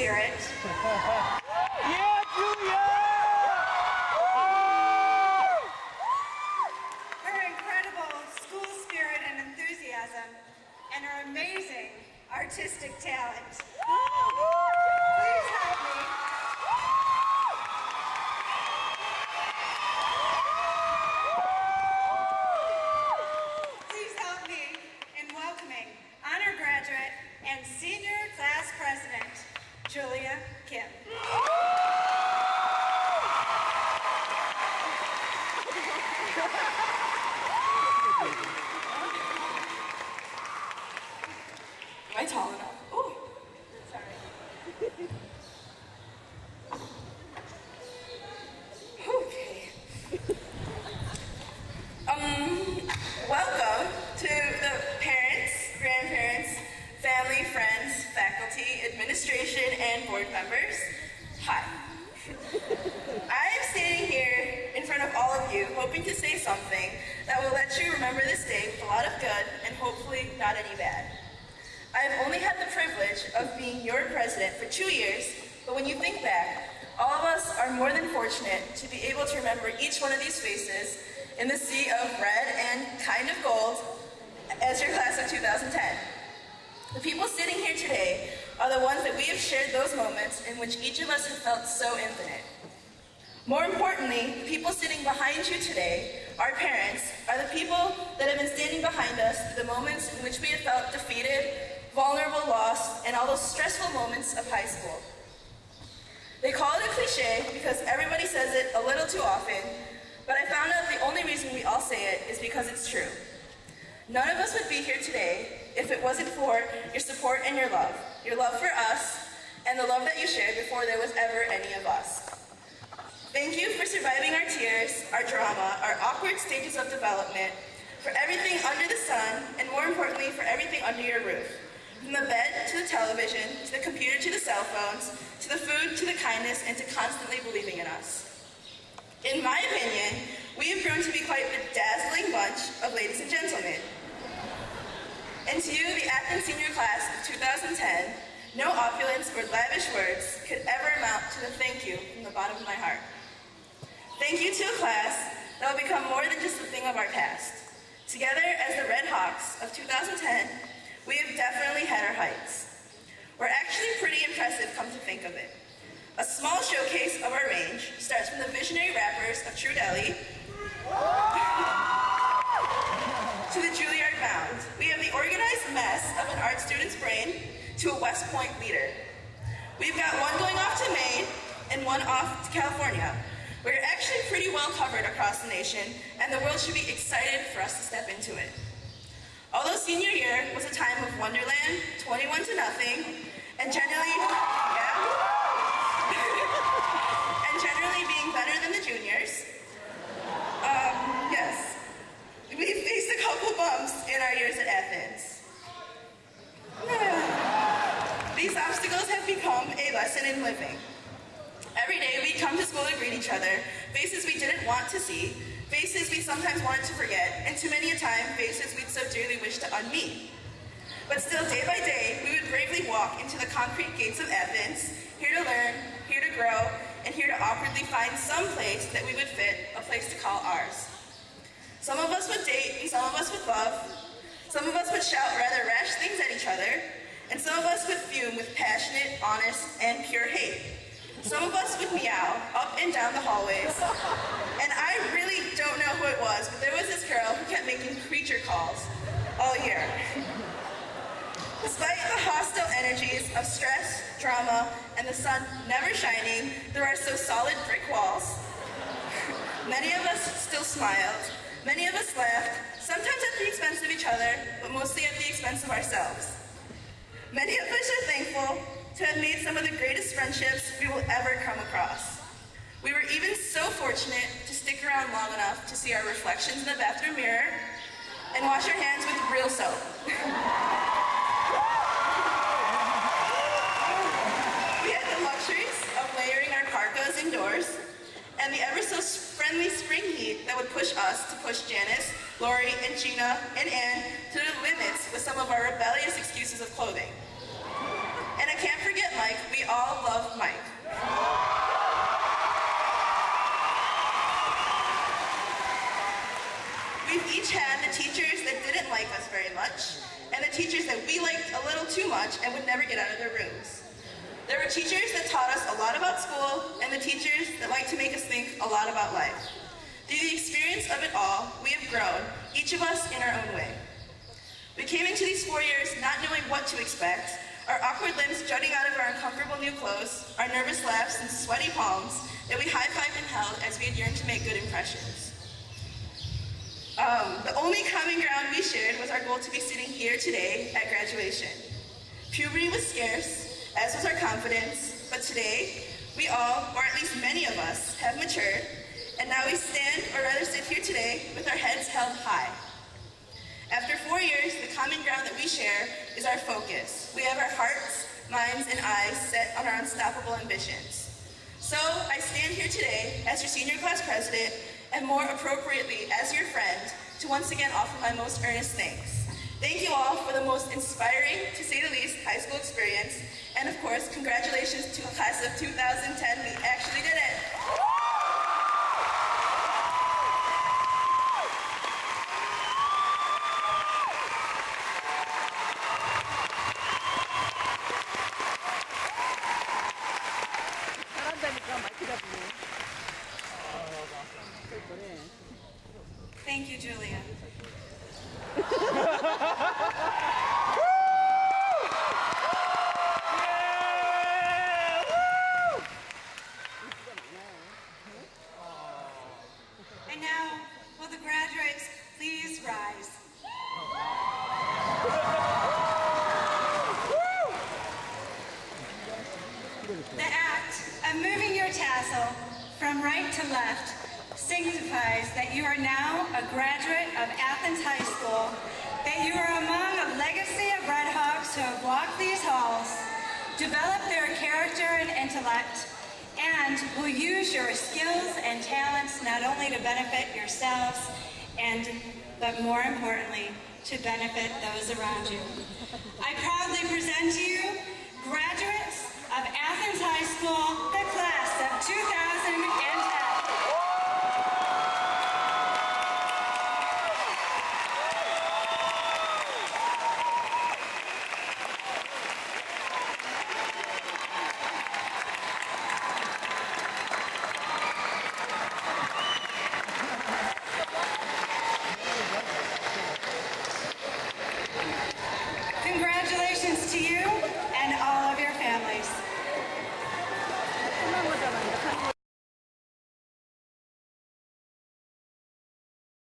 spirit. Yeah, Julia! Her incredible school spirit and enthusiasm, and her amazing artistic talent. Please help me. Please help me in welcoming honor graduate and senior class president, Julia Kim. Am I tall enough? Ooh, sorry. Okay. Welcome to the parents, grandparents, family, friends, faculty, administration, and board members. Hi. I'm standing here in front of all of you, hoping to say something that will let you remember this day with a lot of good and hopefully not any bad. I have only had the privilege of being your president for 2 years, but when you think back, all of us are more than fortunate to be able to remember each one of these faces in the sea of red and kind of gold as your class of 2010. The people sitting here today are the ones that we have shared those moments in which each of us have felt so infinite. More importantly, the people sitting behind you today, our parents, are the people that have been standing behind us through the moments in which we have felt defeated, vulnerable, lost, and all those stressful moments of high school. They call it a cliche because everybody says it a little too often, but I found out the only reason we all say it is because it's true. None of us would be here today if it wasn't for your support and your love for us, and the love that you shared before there was ever any of us. Thank you for surviving our tears, our drama, our awkward stages of development, for everything under the sun, and more importantly, for everything under your roof. From the bed to the television, to the computer to the cell phones, to the food, to the kindness, and to constantly believing in us. In my opinion, we have grown to be quite the dazzling bunch of ladies and gentlemen. And to you, the Athens senior class of 2010, no opulence or lavish words could ever amount to the thank you from the bottom of my heart. Thank you to a class that will become more than just a thing of our past. Together as the Red Hawks of 2010, we have definitely had our heights. We're actually pretty impressive, come to think of it. A small showcase of our range starts from the visionary rappers of True Delhi to the Juilliard Bound. We have the organized mess of an art student's brain to a West Point leader. We've got one going off to Maine and one off to California. We're actually pretty well covered across the nation, and the world should be excited for us to step into it. Although senior year was a time of wonderland, 21 to nothing, and generally being better than the juniors, yes, we faced a couple bumps in our years at Athens. These obstacles have become a lesson in living. Every day we'd come to school to greet each other, faces we didn't want to see, faces we sometimes wanted to forget, and too many a time, faces we'd so dearly wish to unmeet. But still, day by day, we would bravely walk into the concrete gates of Athens, here to learn, here to grow, and here to awkwardly find some place that we would fit, a place to call ours. Some of us would date, and some of us would love. Some of us would shout rather rash things at each other, and some of us would fume with passionate, honest, and pure hate. Some of us would meow up and down the hallways, and I really don't know who it was, but there was this girl who kept making creature calls all year. Despite the hostile energies of stress, drama, and the sun never shining through our so solid brick walls, many of us still smiled, many of us laughed, sometimes at the expense of each other, but mostly at the expense of ourselves. Many of us are thankful to have made some of the greatest friendships we will ever come across. We were even so fortunate to stick around long enough to see our reflections in the bathroom mirror and wash our hands with real soap. We had the luxuries of layering our parkas indoors and the ever so friendly spring heat that would push us to push Janice, Lori, and Gina, and Anne to the limits with some of our rebellious excuses of clothing. And I can't forget Mike. We all love Mike. We've each had the teachers that didn't like us very much, and the teachers that we liked a little too much and would never get out of their rooms. There were teachers that taught us a lot about school, and the teachers that like to make us think a lot about life. Through the experience of it all, we have grown, each of us in our own way. We came into these 4 years not knowing what to expect, our awkward limbs jutting out of our uncomfortable new clothes, our nervous laughs and sweaty palms that we high-fived and held as we had yearned to make good impressions. The only common ground we shared was our goal to be sitting here today at graduation. Puberty was scarce, as was our confidence, but today, we all, or at least many of us, have matured, and now we stand, or rather sit here today, with our heads held high. After 4 years, the common ground that we share is our focus. We have our hearts, minds, and eyes set on our unstoppable ambitions. So, I stand here today as your senior class president, and more appropriately, as your friend, to once again offer my most earnest thanks. Thank you all for the most inspiring, to say the least, high school experience, and of course, congratulations to the class of 2010, we actually did it! Thank you, Julia. And now, will the graduates please rise? The act of moving your tassel from right to left signifies that you are now a graduate of Athens High School, that you are among a legacy of Redhawks who have walked these halls, developed their character and intellect, and will use your skills and talents not only to benefit yourselves, but more importantly, to benefit those around you. I proudly present to you graduates of Athens High School, the class of 2010. Congratulations to you and all of your families.